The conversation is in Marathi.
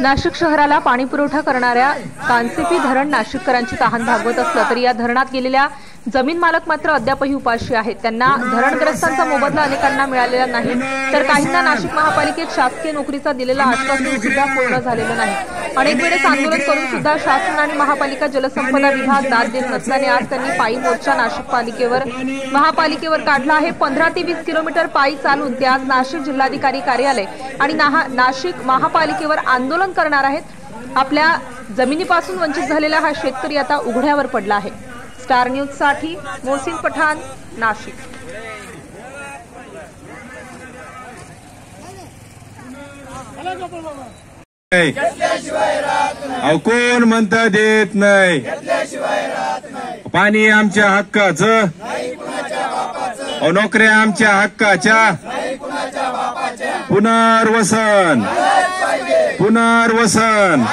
नाशिक शहराला पाणी पुरवठा करणाऱ्या कानसिपी धरण नाशिककरांची तहान भागवत असलं तरी या धरणात गेलेल्या जमीन मालक मात्र अद्यापही उपाशी आहेत। त्यांना धरणग्रस्तांचा मोबदला अनेकांना मिळालेला नाही, तर काहींना नाशिक महापालिकेत शासकीय नोकरीचा दिलेला आश्वासन सुद्धा पूर्ण झालेलं नाही। अनेक वेळेस आंदोलन करून सुद्धा शासन आणि महापालिका जलसंपदा विभाग दाद देत नसल्याने आज त्यांनी पायी मोर्चा नाशिक महापालिकेवर काढला आहे। 15 ते 20 किलोमीटर पायी चालून ते आज नाशिक जिल्हाधिकारी कार्यालय आणि नाशिक महापालिकेवर आंदोलन करणार आहेत। आपल्या जमिनीपासून वंचित झालेला हा शेतकरी आता उघड्यावर पडला आहे। स्टार न्यूज साठी मोहसिन पठाण, नाशिक। कोण म्हणता देत नाही, पाणी आमच्या हक्काचं, नोकऱ्या आमच्या हक्काच्या, पुनर्वसन पुनर्वसन।